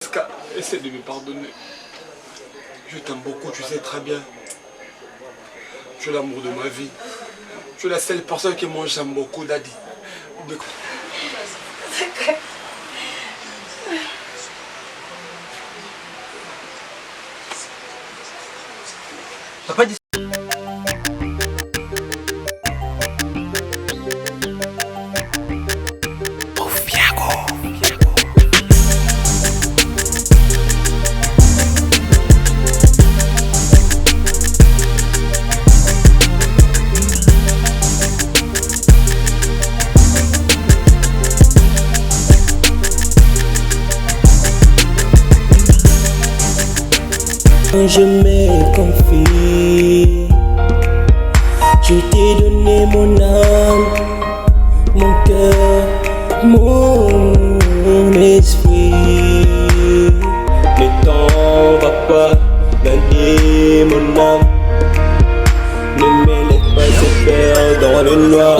Ska, essaie de me pardonner. Je t'aime beaucoup, tu sais très bien. Tu es l'amour de ma vie. Tu es la seule personne que moi j'aime beaucoup, Daddy. Papa dit... Je me confie, je t'ai donné mon âme, mon cœur, mon esprit. Ne t'en va pas, gagner mon âme. Ne me laisse pas se perdre dans le noir.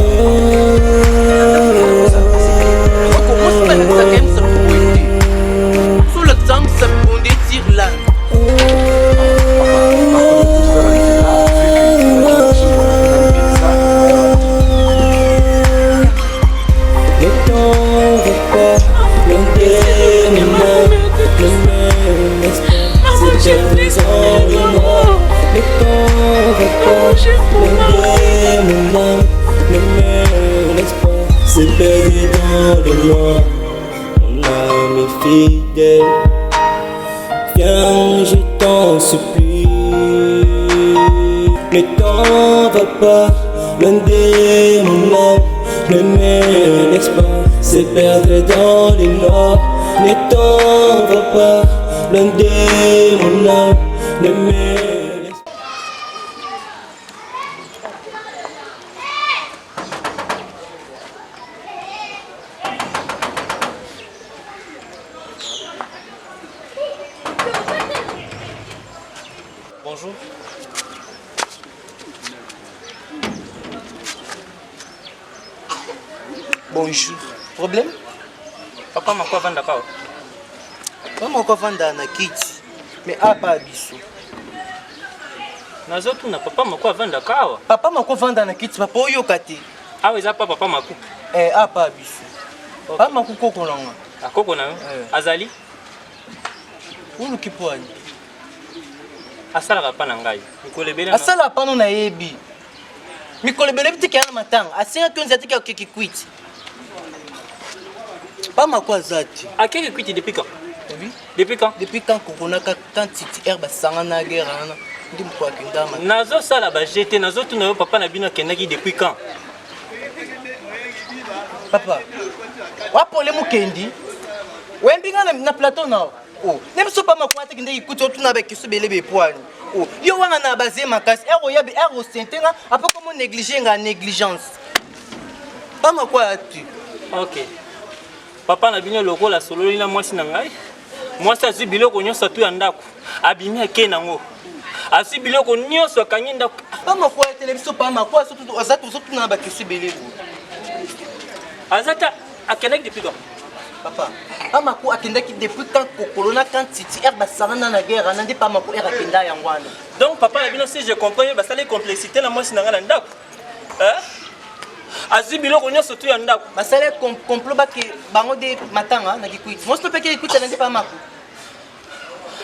Sous le temps, ça pondait tire là. C'est perdu dans le noir, mon âme est fidèle. Viens, je t'en supplie, ne t'en va pas, loin de mon âme, ne me laisse pas se perdre dans le noir. Ne t'en va pas, loin de mon âme, ne me laisse pas. Bonjour. Bonjour. Problème? Papa m'a quoi vendre quoi? Papa m'a vendre na kiti. Mais apa biso. Nazotu na papa m'a quoi vendre quoi? Papa m'a vendre na kiti papa oyo kati. Ah oui, ça papa m'a coup. Apa biso. Papa m'a koko longa. Akoko na Azali. Ulu kipwani. Asala papa na ngai. Mikolebele na. Asala pano na yebi. Mikolebele bitiki yana matanga. Asinga kionza tiki okiki kwiti. Pas ma quoi zati. À quel cuit depuis quand? Oui. Depuis quand? Depuis quand on a quand titi herbe sangana guerre ana. Ndim kwa kindama. Nazo sala ba jeté nazo tu na papa na bino kenaki depuis quand? Papa. Wapole mukendi. Wembinga na plateau na. Oh, nem so pas ma quoi te kinde ikuti otu na ba kisubele be poani. Oh, yo wana na baze makasi. Ero yabi ero sentenga apa comme négliger nga négligence. Pas ma quoi tu. OK. Papa na bino loko la solo lina mwasi na ngai. Mwasi azi biloko nyonso tu ya ndako. Abimi ake nango. Asi biloko nyonso akangi ndako. Pas ma quoi télévision pas ma quoi surtout azatu surtout na ba kisubele. Azata akenaki depuis quand? Papa, pas ma quoi akendaki depuis quand Kokolona quand titi herbe sangana na guerre nandi pas ma quoi era kenda yangwana. Donc papa na bino si je comprends ba sala complexité na mwasi na ngai na ndako. Hein? Azibilo konyo sotu ya ndako. Basale complot baki bango de matanga na kikuiti. Moi stop ke kikuiti na pas maku.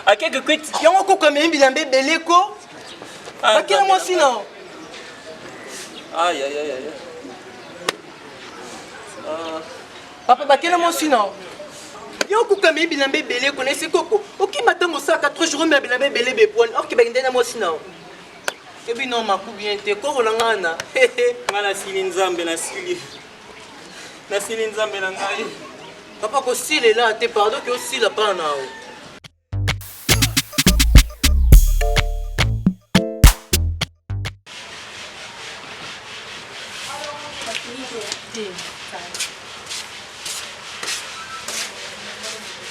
A quelque kikuiti. Yango ko comme mbilambe beleko. Bakina moi sino. Aïe aïe aïe aïe. Papa bakina moi sino. Yango ko comme mbilambe beleko na sikoko. Oki matango sa 4 jours mbilambe belebe point. Or ki bakindena moi sino. Ebi non maku bien te ko rolangana. Ngana sili nzambe na sili. Na sili nzambe na ngai. Papa ko sile là te pardon que sile pas na.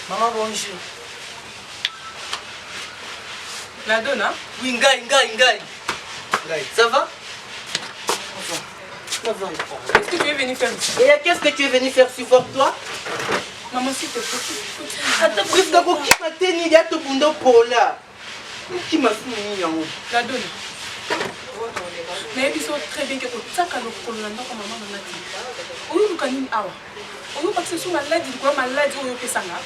Maman bonjour. La donne, hein? Oui, ngai. Ça va? Ça va. Qu'est-ce que tu es venu faire ici? Et qu'est-ce que tu es venu faire sur toi? Maman, s'il te plaît. Attends, bref, d'abord, qui m'a nini ya to bundo pola. Qui m'a fini yango. La donne. Mais ils sont très bien que ça quand on l'a comme maman on a dit. Oyo lukanini awa. Oyo parce que maladie quoi maladie oyo pesanga.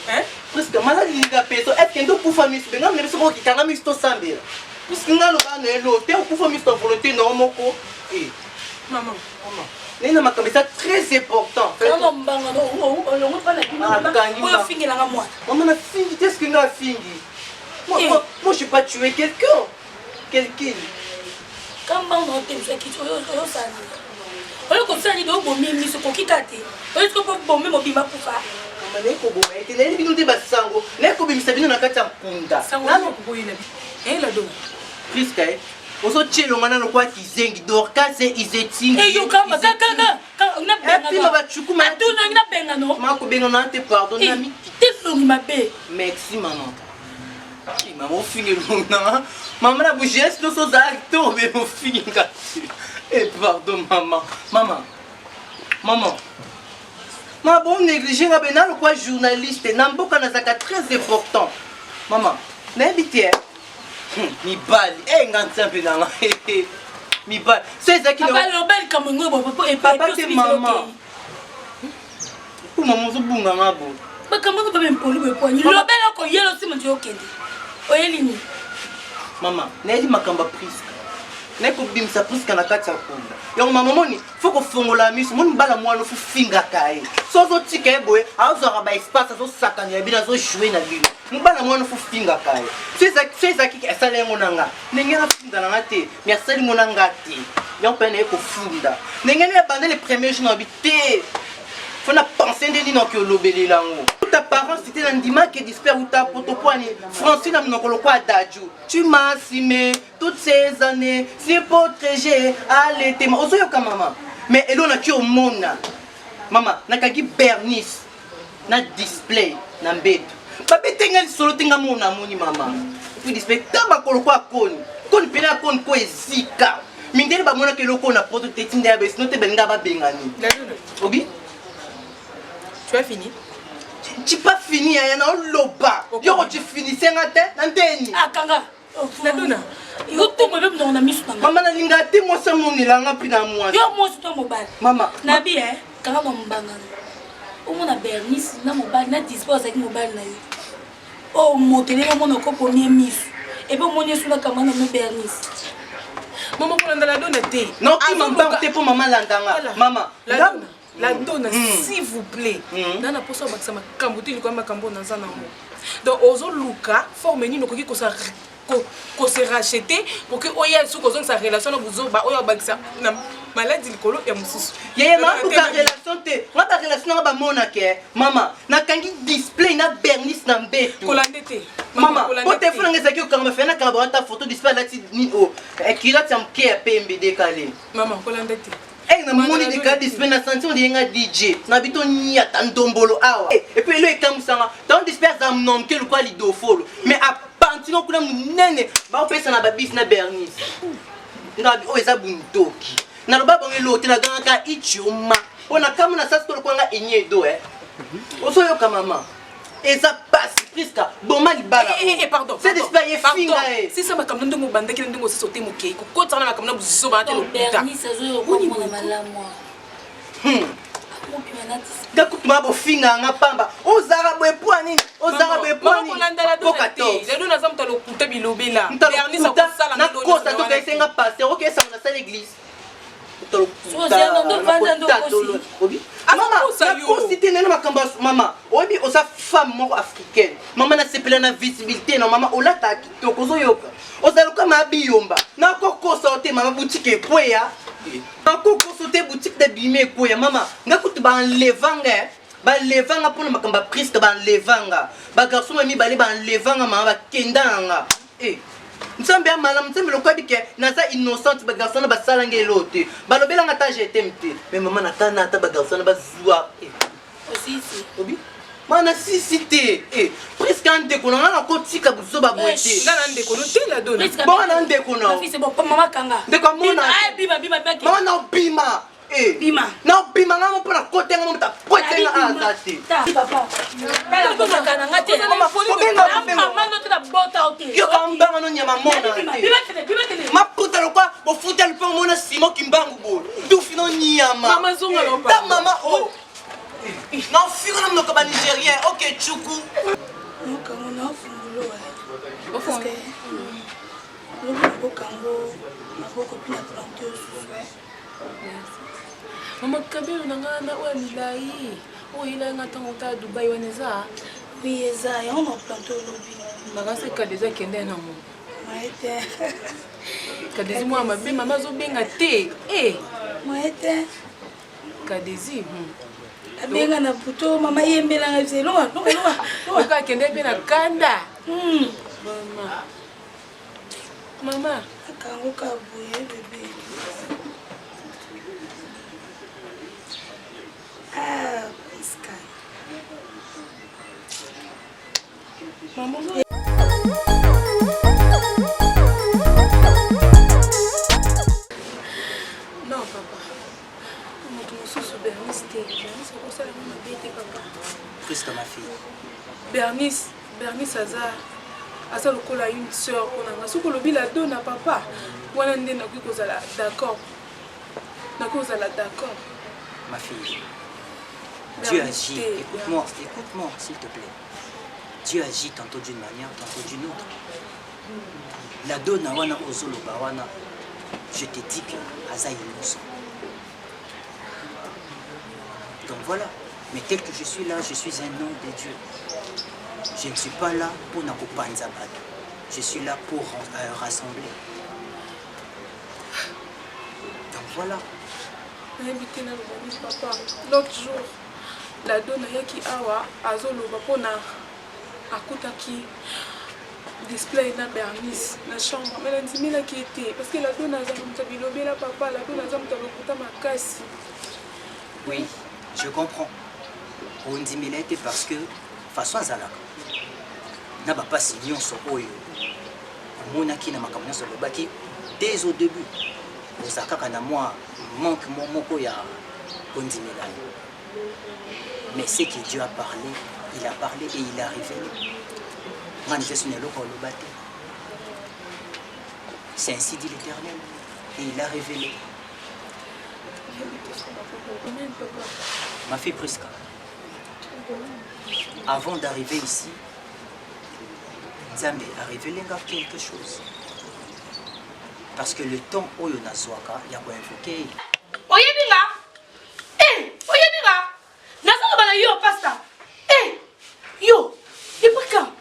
Hein? Parce que maladie nga peso est que ndo kufa miso benga mne biso ko kitanga miso to sambela. Puisque nga lo ba na elo te kufa miso volonté no moko. Maman. Nena makambe ça très important. Quand on banga on pas la bino. On finit la moi. Maman na fingi qu'est-ce que nga fingi? Moi je suis pas tué quelqu'un. Quelqu'un. Quand on t'aime ça qui yo ça. Oyo ko sali do bo mimi so ko kikate. Oyo ko bo memo bima kufa. Maman neko bo ete na bino te basango. Neko bimisa bino na kati ya mpunda. Sango ko boyina. La donne. Priska oso chelo ngana no kwa kizengi dorka se izetingi. Eh yo kama kaka na benga. Epi ba chukuma. Atuna na benga no. Mako benga na te pardon na mi. Te longi mabe. Merci maman. Maman fingi luna. Maman na bouger no so za acteur mais mon fingi ngati. Eh pardon maman. Maman. Ma bon négligé nga benalo kwa journaliste na mboka na zaka très important. Maman, na habité mibali ngantampe nanga mibali sezaki papa lobel kamungo bopo et papa te mama pour maman zo bunga ngabo ba kamungo ba mpolu be poani lobel ko yelo sima ndio kende oyelini mama neli makamba priska neko bimsa priska na kati ya kunda yo mama moni faut ko fongola miso moni bala mwana fu finga kai so zo tika eboye azo ba espace zo sakanya ya bina zo jouer na bino mubala mwana fu finga kai sezaki esale ngonanga nengena finga na ngate merci ngonanga te yo pene ko funda nengena bande les premiers jours habité faut na penser ndeni no ko lobeli lango ta parents c'était l'andima qui dispère ou ta potopoani Francine na mnokolo kwa daju tu m'as simé toutes ces années c'est protégé allaité ozo yoka maman mais elo na ki omona mama nakaki bernice na display na mbeto babetenga lisolo tenga mona moni mama puis display taba kolo kwa koni pena koni ko ezika mindele ba mona ke loko na poto tetinda ya besino te benga ba bengani obi tu as fini? Tu pas fini, il y a un loba. Yo, tu finissais en tête, n'entends-tu? Ah, kanga. La donne. Yo to même dans la mission. Maman na linga te moi ça mon ilanga pina moi. Yo moi c'est ton mobile. Maman. Nabi kanga mo mbanga. O mona bernice na mobile na dispose avec mobile na yo. O motele mo na ko premier miss. Et puis mon yesu na kama na mo bernice. Maman pour la donne te. Non, tu m'en te pour maman landanga. Maman. La donne, s'il vous plaît. Dans la poche, ça m'a camboté le comme cambo dans un amour. Donc, aux Luka, formez nous qu'on se racheter pour que Oya sous cause sa relation vous Oya Baksa maladie le colo et moussous. Y'a une relation te. Moi ta relation ba monake. Maman, na kangi display na bernice na mbeto. Kolandete. Maman, au téléphone ngezaki quand me fait na ka ta photo display là ti ni o. Et qui là tiam ke PMB décalé. Maman, kolandete. Eh na moni de ka display na sentiment de nga DJ. Na bito ni atandombolo awa. Et puis le kamusanga. Dans display za nom ke le quoi lido follow. Mais à pantino kuna munene ba opesa na babis na bernice. Ngabi o eza bundoki. Na loba bangelo te na ganga ka ichuma. Ona kama na sasa ko kwanga enyedo Oso yo ka mama. Eza passe priska boma libala. Pardon. C'est display finga Si ça m'a comme ndongo banda ki ndongo sauter moké. Ko ko tsana comme na buzo ba te lo puta. Bernice zo ko mona malamu. Dakutuma bo finga nga pamba. Ozara boe poani. Ozara boe poani. Ko 14. Le dona zamta lo puta bilobela. Bernice ko sala na kosa to ka senga pasteur. OK ça na salle l'église. Maman, obi osa femme moko africaine. Maman na sepela na visibilité na maman olata kitoko zoyoka. Ozaluka mabiyomba. Na kokosa ote mama boutique ekweya. Na kokosa ote boutique de bime ekweya mama. Ngakutu ba enlevanga. Ba levanga pour makamba priske ba enlevanga. Ba garçon mami bale ba enlevanga mama ba kendanga. Nzambe amala nzambe lokadi ke naza innocente ba garçon ba salange lote balobela ngata jete mte mais maman natana ta ba garçon ba zua aussi obi mana sisite presque ande ko na ko tika buzo ba boete ngana ande ko te la donne bon ande ko na fils bon maman kanga de ko mona bima maman na bima bima na bima ngamo pona kote ngamo ta poete nga azati papa bala ko kana ngate maman ko benga Yo kambanga no nyama mona. Maputa lo kwa bo futa le pa mona simo kimbangu bo. Du fino nyama. Mama zonga lo Ta mama oh. Non fiko na mnoko ba nigérien. OK chuku. Noka mona fungulo wa. Parce que le Congo na boko pina planteuse. Mama kabelo nanga na wa milai. O ila ngata ngota Dubai waneza. Oui, eza ya on planté au lobby. Nakase kadeza kende na mo. Maete. Kadezi mwa mabe mama zo benga te. Maete. Kadezi. Abenga na buto mama yembela nga vise. Longa. Oka kende pe na kanda. Mama. Akango ka boye bébé. Ah, Priska. Maman. Non, papa. Bernice, papa. Priska ma fille. Bernice Aza lokola une sœur pour nga. Soko lobi la donne à papa. Wana nde na kuko zala d'accord. Na kuko zala d'accord. Ma fille. Dieu agit. Écoute-moi, s'il te plaît. Dieu agit tantôt d'une manière, tantôt d'une autre. La donna wana ozolo bawana. Je te dis que Aza innocent. Donc voilà. Mais tel que je suis là, je suis un homme de Dieu. Je ne suis pas là pour Nakopanzabad. Je suis là pour rassembler. Donc voilà. Papa, l'autre jour, la donne yaki awa azolo bapona akutaki display na Bernice na chambre. Mais la ndimila qui était parce que la donne azamta bilobela papa, la donne azamta lokuta makasi. Oui, je comprends. On ndimila était parce que façon azalaka. Na ba pas signon so oyo. Monaki na makambo so lobaki dès au début. Osaka na moi manque moko ya kondimela. Mais c'est que Dieu a parlé, il a parlé et il a révélé. C'est ainsi dit l'Éternel. Et il a révélé. Ma fille Priska, avant d'arriver ici, Nzambe a révélé quelque chose. Parce que le temps où il y a Zwaka, il y a quoi invoquer. Oyebinga! Oyebinga! Nasaka bana yo pasta! Yo! Depuis quand?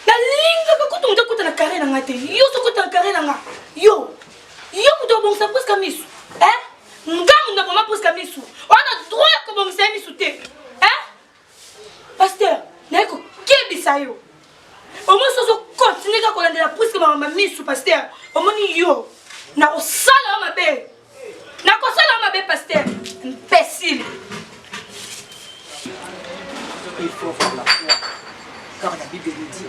La ligne que tu me dis na carré na ngate. Yo so kota carré na nga. Yo! Yo muto bon sa presque misu. Ngam na boma presque misu. On a droit ko bon sa misu te. Pasteur, na ko kebisa yo. Au moins so continue ka kolandela presque mama misu pasteur. Au moins yo na osala mabe. Na kosala mabe pasteur. Imbécile. Il faut avoir la foi. Car la Bible nous dit,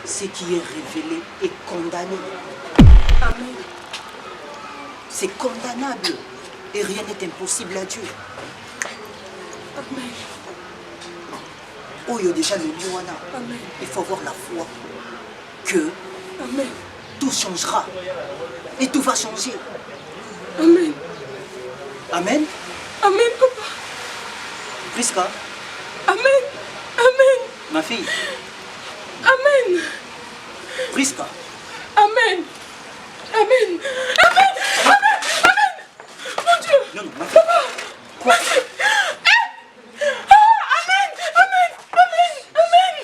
ce qui est révélé est condamné. Amen. C'est condamnable. Et rien n'est impossible à Dieu. Amen. Oh, il y a déjà le Liwana. Amen. Il faut avoir la foi que Amen. tout changera. Et tout va changer. Amen. Amen. Amen, papa. Priska. Amen. Amen. Ma fille. Amen. Priska. Amen. Amen. Amen. Amen. Amen. Mon Dieu. Non, non, ma fille. Papa. Quoi? Amen. Amen. Amen. Amen.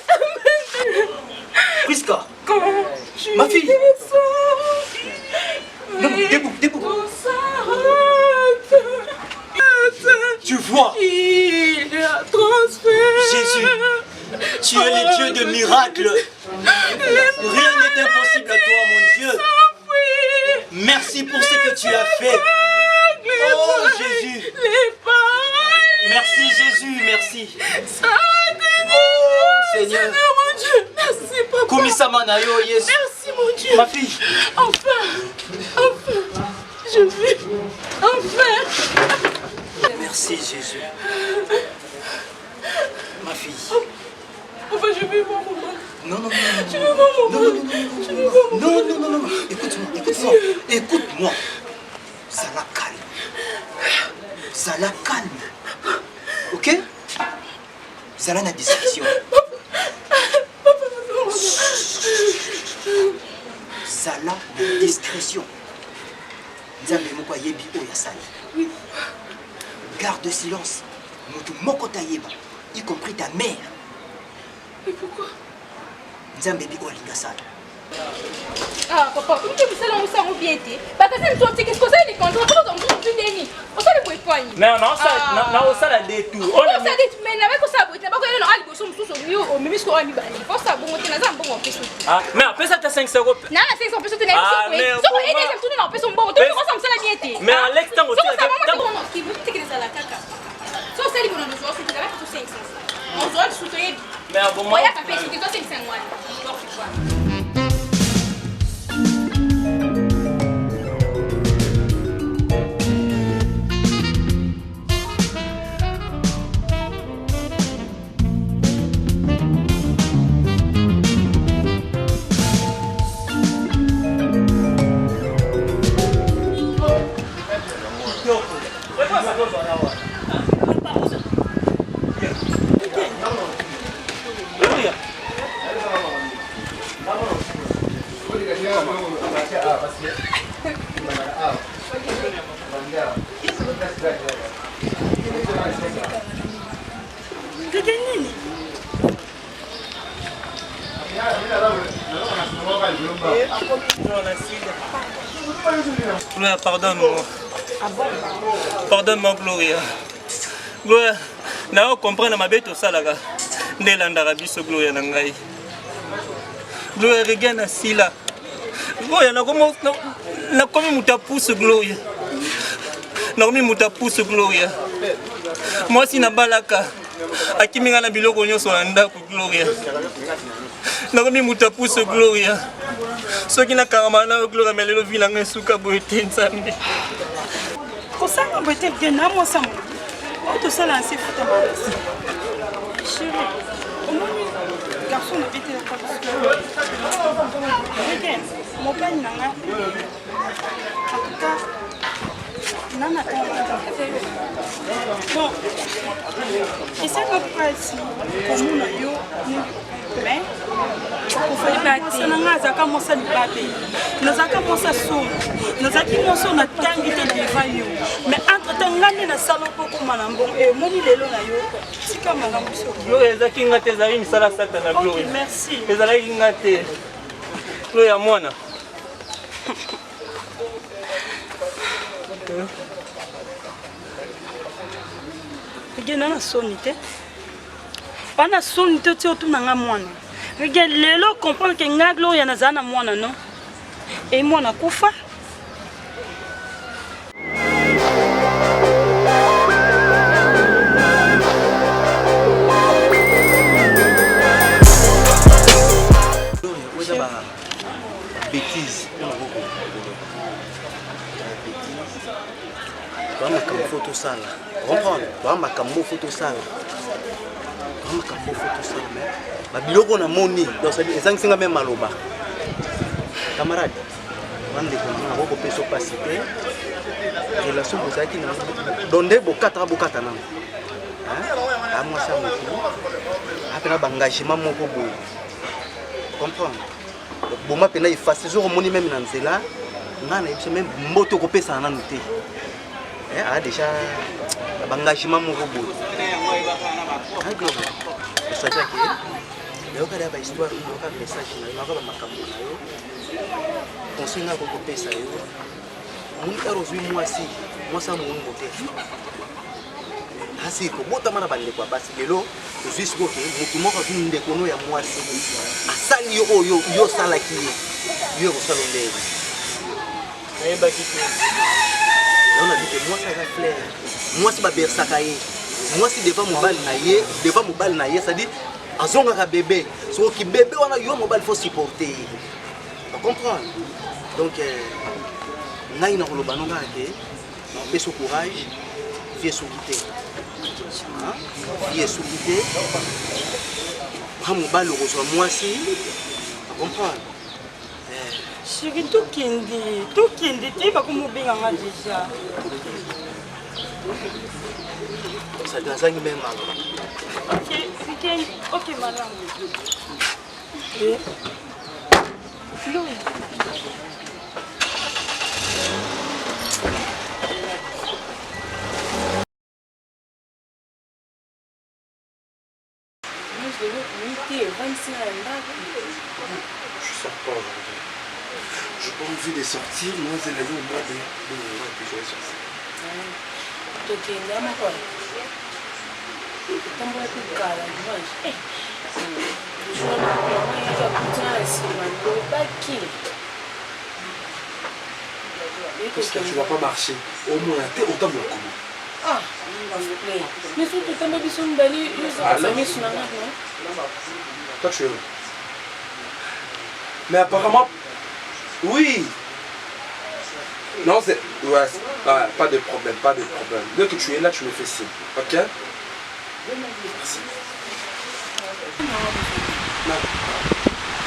Amen. Priska. Comment Ma fille. Non, Oui. debout, debout. Tout s'arrête. Tu vois, Il a transféré. Jésus, tu es le Dieu de miracles. Rien n'est impossible à toi, mon Dieu. Merci pour ce que tu as fait. Oh Jésus. Merci Jésus, merci. Oh Seigneur. Mon Dieu, merci papa. Kumisamanayo, yes. Merci mon Dieu. Ma fille. Enfin, je vis. Enfin. Merci Jésus. Ma fille. Enfin, je vis mon maman. Non, non, non, Je ne veux pas mourir. Je ne veux pas mourir. non, non, non, non, non. Écoute-moi, écoute-moi. Écoute-moi. Ça la calme. Ça la calme. Ok? Ça la discussion. Ça la discrétion. Nzambe moko yebi oya sali. Garde silence. Moto moko tayeba, y compris ta mère. Mais pourquoi? Nzambe bi olinga sala. Ah, papa, comme tu me sais, on s'en bien été. Parce que c'est une chose, qu'est-ce que c'est les contrats? Pourquoi on ne peut plus on s'en est pas éloigné. Mais non, ça la détour. On a dit, mais n'avait pas ça, mais pas que non, allez, nous sommes tous au même score à mi-bani. Pour ça, bon, on est dans un bon empêche. Ah, mais après ça, tu as 500 euros. Non, c'est 500 pesos, tu n'as pas de ça. So, il est tout dans pesos bon. Tu commences à me faire bien été. Mais à l'extérieur aussi, ça va moi qui vous dites que les à la caca. So, c'est les bonnes choses, tu avais tout 500. On doit soutenir. Mais bon, moi, il y a pas fait, tu dois 500 mois. Gloria, pardonne-moi. Pardonne-moi, Gloria. Gloria, je comprends ma bête au salaga. Ndelanda biso Gloria nangai. Gloria, regarde assis là. Gloria, na komi mutapusu Gloria. Na komi mutapusu Gloria. Moi si na balaka. Akiminga na biloko nyonso na ndako Gloria. Na komi mutapusu Gloria. Soki na karamana Gloria melelo vilanga suka boete nzambe. Kosanga boete bien na moi ça. Tout ça là c'est foutu mal. Chérie, au moins garçon ne bête pas parce que regarde, mon père nanga. En tout cas, nana bon, et c'est pourquoi ici comme on a eu mais nous avons mais entre-temps, nous avons un salon pour merci. Regarde, Lélo comprend que Ngaglo y en a zana moi non et moi na kufa. Bêtise. Vraiment comme photo sale. Comprendre? Vraiment comme photo sale. Vraiment comme photo sale mais babiloko na moni donc ça dit ezangisinga même maloba camarade bande ko ko peso pasité relation bozaki na donde bokata nan hein moi ça me après na engagement moko bo comprendre boma pena effacer zo moni même na nzela ngana yebise même moto ko pesa na noté hein a déjà engagement moko bo ça dit que yo kada ba histoire yo ka message na yo ka makambo na yo conseil na ko pesa yo mun erozwi mwasi mungu te hasi ko bota mana bande kwa basi lelo tozwi siko ke mutu moko zinde kono ya mwasi asali yo oyo yo sala ki yo ko sala ndenge ayeba kiti on a dit que moi ça va fleur mwasi ba bersaka ye mwasi devant mobile na ye ça dit azonga bébé so ki bébé wana yo mobile faut supporter tu comprends donc ngai na koloba nonga ke peso courage vie soukité hein vie soukité bras mobile reçoit moi si. Tu comprends? Chérie, tout kende, tu vas comme bien déjà. Ça dans un même mal. Ok, madame. Louis. Je sors pas aujourd'hui. Je n'ai pas envie de sortir, moi c'est la vie au mois de novembre que je vais sortir. Parce que tu ne vas pas marcher. Au moins, tu es autant de comment. Ah, mais surtout, tu as mis son bali, toi tu es où? Mais apparemment, oui. Non, c'est... Ouais, pas de problème, pas de problème. Dès que tu es là, tu me fais signe. Ok? Merci. Non.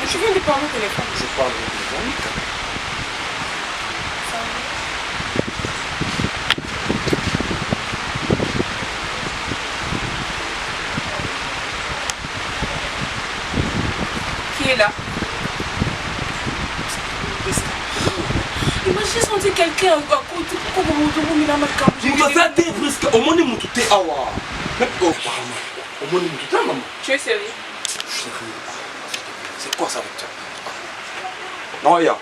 Je viens de parler au téléphone. Je parle au téléphone. Qui est là? Imagine sentir quelqu'un à côté pour que vous me Au moins, il m'a tout fait. Au moins, il m'a tout fait, maman. Tu es sérieux? Je suis sérieux. C'est quoi ça avec toi? Non, regarde.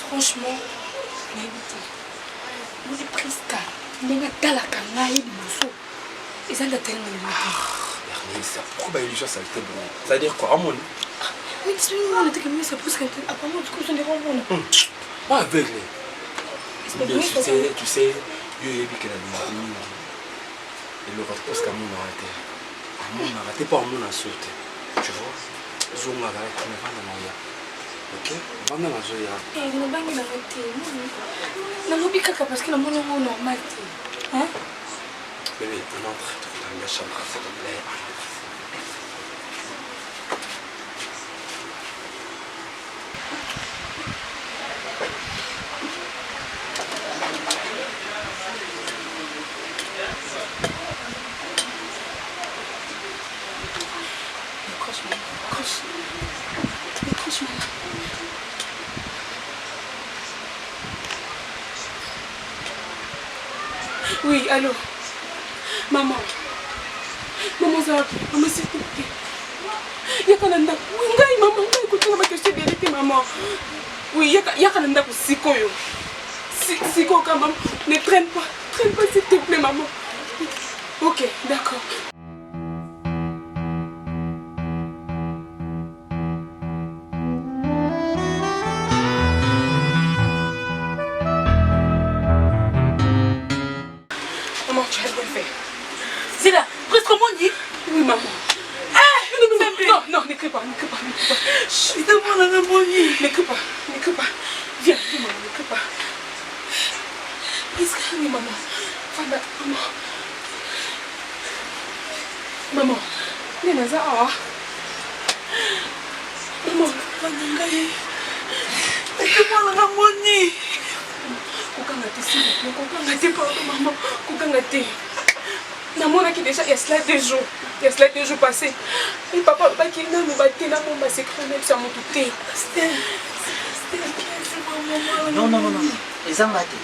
Franchement, vous êtes presque dans la canaille du morceau. Et ça l'a tellement Bernice, pourquoi illusion ça a été bon? Ça veut dire quoi, à mon? Oui, c'est moi, le truc que ça pousse quand apparemment du coup je ne rends pas. Pas aveugle. Tu sais, Dieu est dit que la vie et le repose qu'à mon arrêté. À mon arrêté, pas à mon insulte. Tu vois? Zoom à l'arrêt, tu me vas dans ma vie. Ok? Va dans ma joie. Eh, je ne vais pas m'arrêter. Je ne vais pas parce que la monnaie est normale. Hein? Bébé, on entre dans la chambre, s'il te plaît. Oui, allô? Maman. Maman, ça va. Maman, s'il te plaît. Yakananda. Oui, maman, écoute, on va question de vérité, maman. Oui, Yakananda, Siko. Siko, quand même. Ne traîne pas. Traîne pas, s'il te plaît, maman. Ok, d'accord. Maman, tu as bien fait. C'est là, presque comme on dit. Oui, maman. Non, ne crie pas, ne crie pas, ne crie pas. Chut, demande à la bonnie. Ne crie pas, ne crie pas. Viens, maman, ne crie pas. Oui, maman. Fanda, maman. Maman, Nenaza, ah. Maman, Fanda, demande à la bonnie. Kokangate, s'il vous plaît, kokangate, pardon, maman. Kokangate. Namonaki déjà, il y a cela 2 jours. Il y a cela 2 jours passés. Et papa, qui est là, nous battait là, mon secret, même sur mon touté. Non. Les ambatés.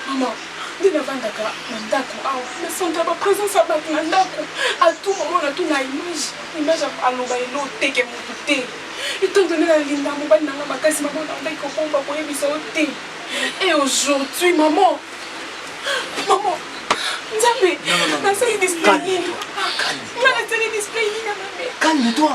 Maman, dès la vandaka, mandako, mais sans ta présence à battre mandako. À tout moment, on a tout une image à l'obaïlo, teke mon touté. Étant donné la linda, mon bal n'a pas cassé, maman, on a dit qu'on va pour y sauter. Et aujourd'hui, maman. Calme-toi.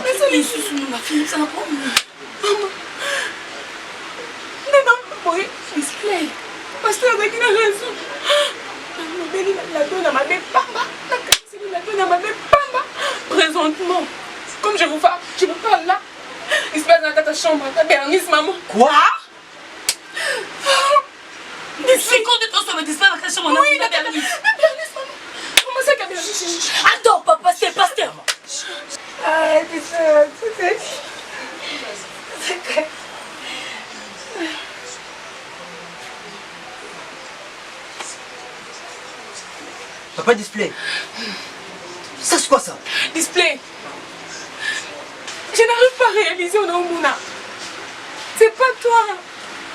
Présentement, comme je vous parle là, Disparaît dans ta chambre. La Bernice, maman. Quoi? Des secondes de temps, ça me disparaît dans ta chambre. Oui, la Bernice. La Bernice, maman. Comment ça, la Bernice? Attends, papa, c'est pasteur. Ah, c'est Papa Display. Ça c'est quoi ça? Display. Je n'arrive pas à réaliser au Naumuna. C'est pas toi.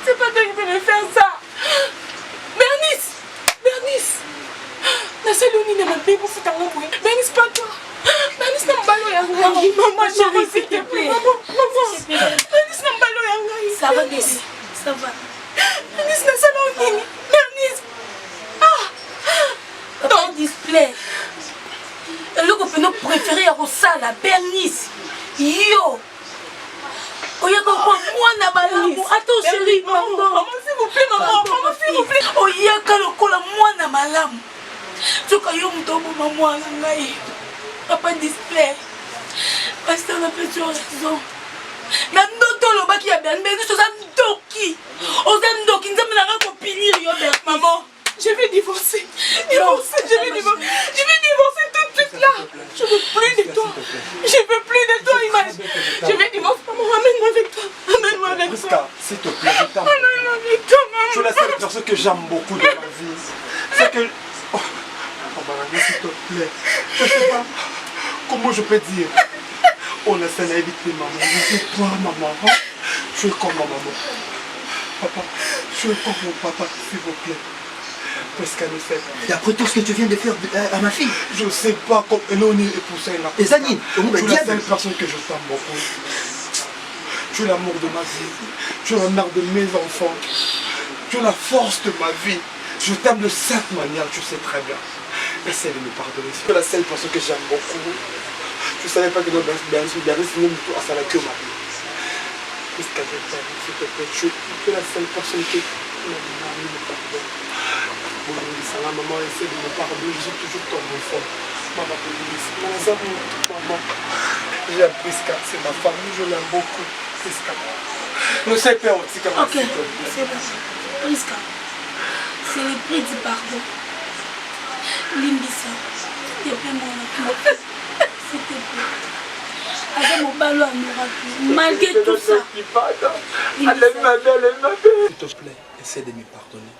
C'est pas toi qui peux me faire ça. Bernice. Bernice. La Saloni n'a pas payé pour foutre un bruit. Bernice, pas toi. Bernice n'a pas ballon yangai. Maman, chérie, s'il te plaît. Maman. Bernice n'a pas ballon yangai. Ça va, Nessie. Ça va. Bernice n'a Saloni. Bernice. Papa Display. Le copain préféré à Rosala, Bernice. Yo. Oya quoi moi na malamu. Attends chérie, maman. Maman, s'il vous plaît, maman. Maman, s'il vous plaît. Oya kalokola moi na malamu. Soka yo mtobo maman na ngai. Papa Display. Parce que on a fait raison. Na ndoto lobaki ya Bernice, oza ndoki. Oza ndoki nzambe na nga ko pinir yo Bernice. Maman. Je vais divorcer. Divorcer, je vais divorcer. Je vais divorcer tout de suite là. Je veux plus de toi. Je veux plus de toi, Image. Je vais divorcer. Maman, amène-moi avec toi. Amène-moi avec toi. Prisca, s'il te plaît, je t'aime. Amène-moi avec toi, maman. Tu es la seule personne que j'aime beaucoup dans ma vie. C'est que... Oh, Barangay, s'il te plaît. Je ne sais pas comment je peux dire. On a fait éviter maman. Je sais toi, maman. Je suis comme ma maman. Papa, je suis comme mon papa, s'il vous plaît. Prisca nous fait. Et après tout ce que tu viens de faire à ma fille. Je sais pas comment on est épousé là. Et Zanine, tu es la seule personne que je t'aime beaucoup. Tu es l'amour de ma vie. Tu es la mère de mes enfants. Tu es la force de ma vie. Je t'aime de cette manière, tu sais très bien. Essaie de me pardonner. Tu es la seule personne que j'aime beaucoup. Je ne savais pas que dans Bernice, signé à Salakio ma vie. Prisca, je t'aime, s'il te plaît. Tu es la seule personne que me pardonne. Maman, essaie de me pardonner, je suis toujours ton enfant. Maman, maman, j'aime Prisca, c'est ma famille, je l'aime beaucoup. Prisca. Nous sommes pères aussi comme Ok, c'est bon. Prisca, c'est le prix du pardon. Limbisa, s'il te plaît, mon enfant. S'il te plaît. Avec mon ballon à nous malgré tout ça. S'il te plaît, essaie de me pardonner.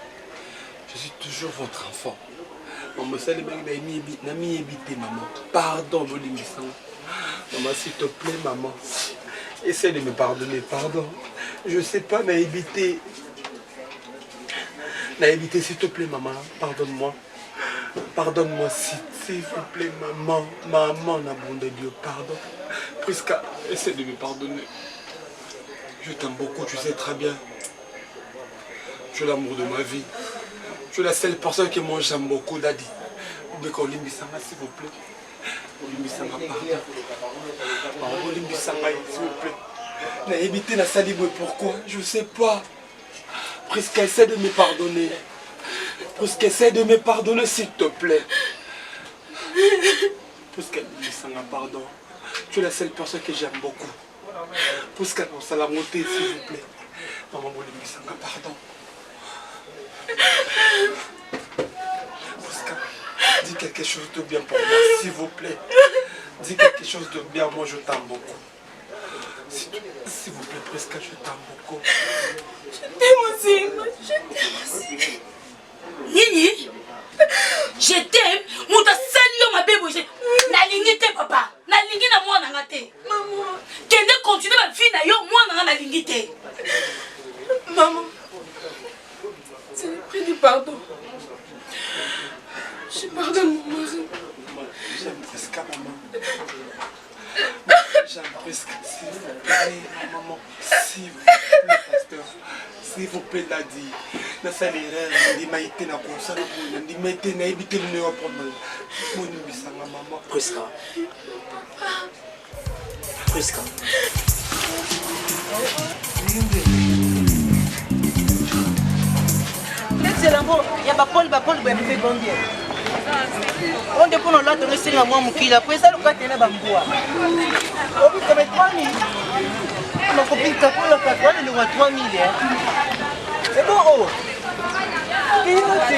Je suis toujours votre enfant. Maman, c'est le mec qui m'a évité, maman. Pardon, Bolimbisa. Maman, s'il te plaît, maman. Essaie de me pardonner, pardon. Je sais pas, n'a évité. N'a évité, s'il te plaît, maman. Pardonne-moi. Pardonne-moi, s'il vous plaît, maman. Maman, n'a de Dieu, pardon. Prisca, essaie de me pardonner. Je t'aime beaucoup, tu sais très bien. Tu es l'amour de ma vie. Tu es la seule personne que moi j'aime beaucoup, Daddy. Olimbisanga, s'il vous plaît. Olimbisanga, pardon. Olimbisanga, s'il vous plaît. N'a évité la salibre, pourquoi? Je ne sais pas. Prisca, essaie de me pardonner. Prisca, essaie de me pardonner, s'il te plaît. Prisca, Olimbisanga, pardon. Tu es la seule personne que j'aime beaucoup. Prisca, non, ça l'a monté, s'il vous plaît. Maman, Olimbisanga, pardon. Prisca, dis quelque chose de bien pour moi, s'il vous plaît. Dis quelque chose de bien, moi je t'aime beaucoup. S'il vous plaît, Prisca, je t'aime beaucoup. Je t'aime aussi, je t'aime aussi. Nini, je t'aime, mon ta sali ma bébé. Nalingi te papa, nalingi na moi na ngate. Maman, kende continuer ma vie na yo moi na nalingi te. Maman, c'est le prix du pardon. Je pardonne mon mari. J'aime Prisca, maman. J'aime Prisca, s'il vous plaît, maman. S'il vous plaît, pasteur. S'il vous plaît, Daddy. Na salira, ndi maite na konsala pour ndi maite na éviter le néo problème. Mon bisanga maman. Prisca. Prisca. L'excellent, il y a Bapol, il y a fait combien? On dépend de l'autre, on essaie de moi, mon kilo. Après ça, le cas, il y a un bambou. On peut mettre 3 000. Ma copine Kapola Kapola, elle est à 3000. C'est bon, oh. Il est noté.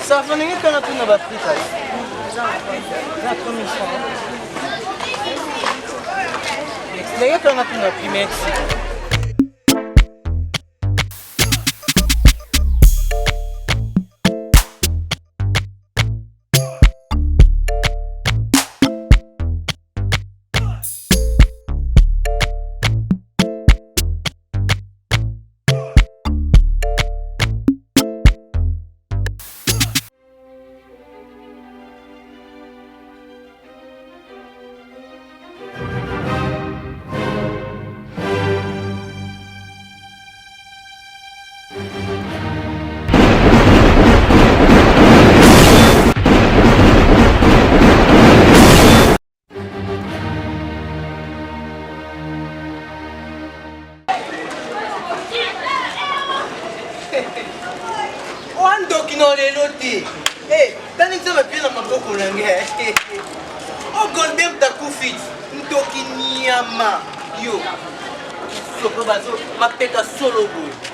Ça va venir quand on a tout dans la frite. Ça a 3000 francs. D'ailleurs, quand on a tout dans la primaire ici.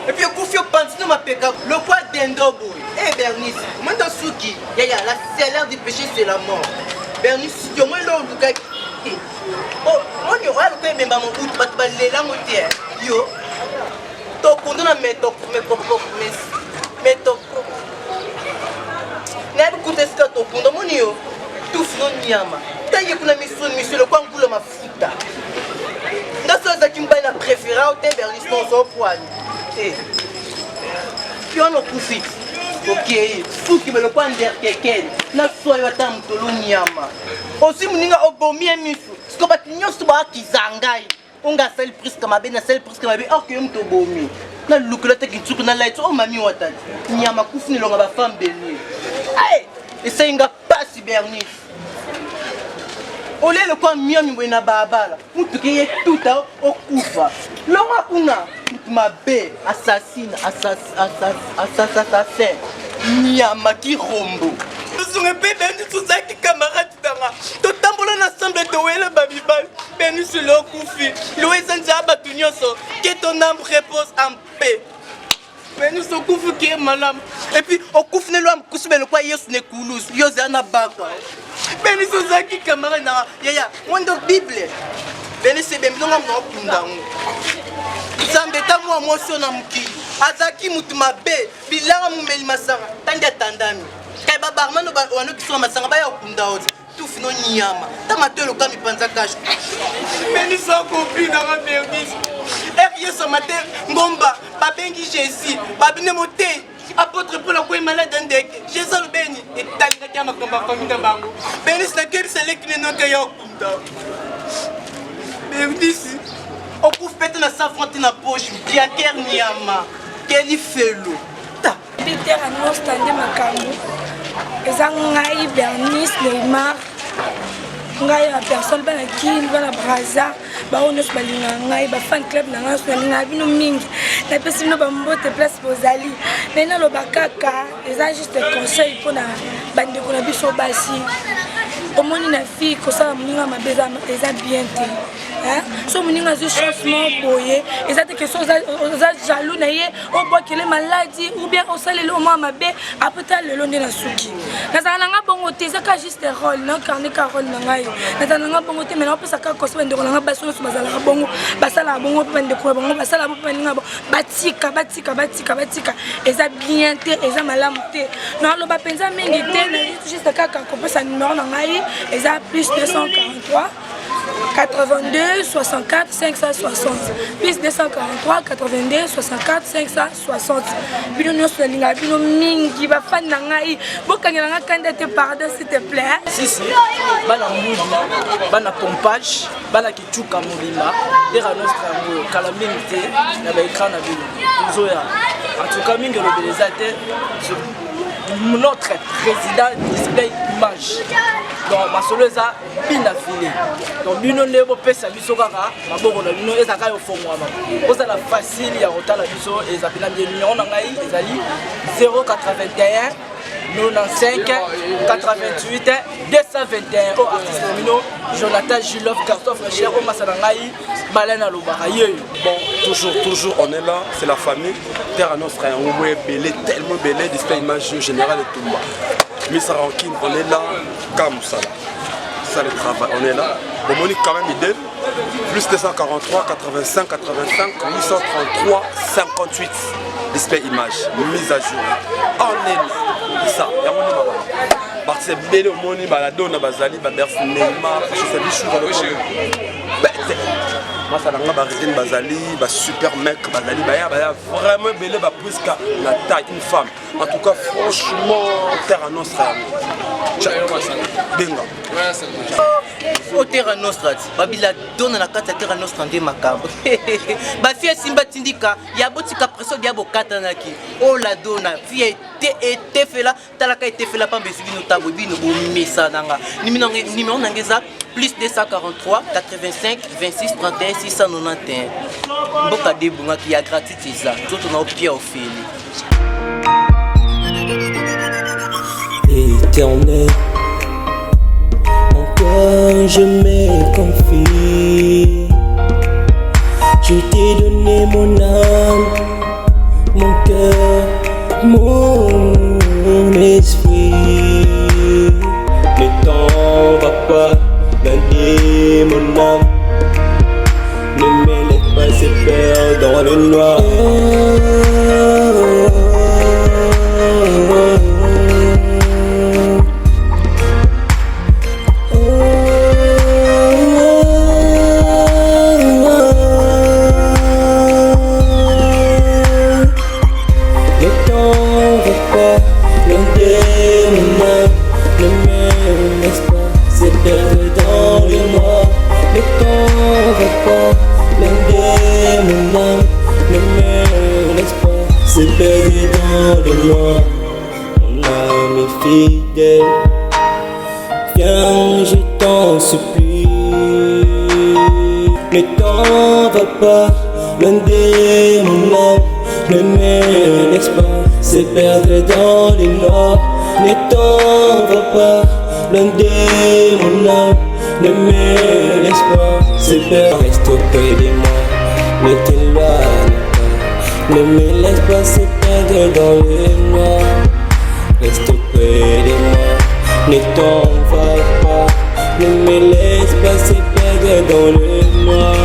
Et puis, Koufio Pantino m'a pété le poids d'Endo boy. Eh Bernice, moi dans Souki, la salaire du péché c'est la mort. Bernice, yo moi là le gars. Oh, on y aura le quoi même mon bout pas pas les langues yo. To condamne à mettre mais to. N'a pas coûté ce que to condamne yo. Tout non nyama. Taille kuna mission le quoi ngula mafuta. Ndaso za kimba na préféré au te Bernice non so poigne. Puis on a profite. Ok, tout qui veut le point d'air quelqu'un, n'a soyez pas mtolo nyama. Aussi muninga obomi emisu. Ce que batinyo soba kizangai. On a celle prise comme abe, na celle prise comme abe. Or que mto bomi. Na lukula te kitsuku na light. Oh mami watati. Nyama kufuni longa ba femme belle. Hey, et ça inga pas si Bernice. Olé le coin mieux na babala. Mutu ki tout au kufa. Longa kuna ma bé assassine assassin Nyama qui rombo. Nous sommes bénis tous ça qui camarades d'ara. To tambola ensemble de wele babibal. Bénis sur le koufi. Louis Nzaba Tunyoso. Que ton âme repose en paix. Mais nous sommes koufi qui est malade. Et puis au koufi ne l'homme kousbe le quoi yos ne koulous. Yosana baka. Bénis tous ça qui camarades d'ara. Yaya, on de Bible. Bénis c'est bien non non kundango. Zambe tamu wa motion na mukili azaki mutu mabe bilanga mumeli masanga tandi atandami kai babarmano ba wano kisoma masanga ba ya kunda oti tufi no nyama tamatelo kami panza kash meni so compris na ba Bernice RS matin ngomba babengi Jésus babine moté apôtre pour la quoi malade ndeke Jésus le béni et talinga kama komba famille bango Bernice na kebisa lekine no kaya kunda Bernice on peut péter la s'affronter la poche, bien qu'elle n'y a pas, qu'elle y fait l'eau. Peter a nous standé ma caméra. Et ça, on Bernice, Neymar, on a personne, on a qui, on a Braza, on a fan club, on a un ming. La personne n'a pas de place pour Zali. Maintenant, le Bakaka, ils ont juste des conseils pour la bande de Konabi sur Bassi. Au moins, une fille, comme ça, on a bien été. So muninga zu changement boye ezate que soza jaloux na ye o bois que les maladies ou bien au sale le moment mabe apeta le long de la suki nazana nga bongo te zaka juste rôle na carnet carole na ngai nazana nga bongo te mais on peut saka koso ndeko nga baso so bazala bongo basala bongo pe ndeko bongo basala bo peninga bo batika eza bien te eza malamu te na lo ba penza mingi te na juste kaka ko pesa numéro na ngai eza plus 243 82 64 560 plus 243 82 64 560 bino nyonso na linga bino mingi bafani na ngai bokangela nga kandidate pardon s'il te plaît si bana mudi bana pompage bana kichuka mobimba era nostra ngo kala mingi te na ba écran na bino nzoya en tout cas mingi lobeleza te notre président display image donc masolo eza bina filé donc bino ndebo pesa biso kaka maboko na bino ezaka yo fongwama ozala facile ya kotala biso eza bina bien numéro na ngai ezali 081 95 88 221 au artiste nomino Jonathan Julov Carton Frère au Masalangai Malena Lobara. Bon, toujours on est là, c'est la famille. Terre à nos frères, on est belé, tellement belé, display image générale et tout le monde. Miss Rankin, on est là, comme ça. Ça le travail, on est là. Bon, on est quand même idée. Plus 243, 85, 85, 833, 58. Display image, mise à jour. On est là. Ça, il y a mon numéro. Parce que belé au monde, Baladona, Bazali, Baberf, Neymar, je sais des choses. Moi, ça n'a pas arrêté Bazali, super mec, Bazali, vraiment belé, plus qu'à la taille, une femme. En tout cas, franchement, terre à nostre. Benga. Au terre nostra, babila donne la carte à terre nostra de macabre. Bafia Simba Tindika, Yabotika presso diabo katanaki. Oh la donna, fille était fait là, talaka était fait là, pas besubino tabou, bino messa nanga. Numéro nangeza, plus 243, 85, 26, 31, 691. Boka de bunga qui a gratuit ça, tout on a au pied au fil. Éternel, encore je me confie. Je t'ai donné mon âme, mon cœur, mon esprit. Ne t'en va pas, blindé mon âme. Ne me laisse pas se perdre dans le noir. C'est perdu dans le noir, mon âme est fidèle. Viens, je t'en supplie. Ne t'en va pas, loin de mon âme. Ne me laisse pas, c'est perdre dans le noir. Ne t'en va pas, loin de mon âme. Ne me laisse pas, c'est perdre. Reste auprès de moi, ne t'éloigne. Ne me laisse pas se perdre dans le noir. Reste auprès de moi, ne t'en va pas. Ne me laisse pas se perdre dans le noir.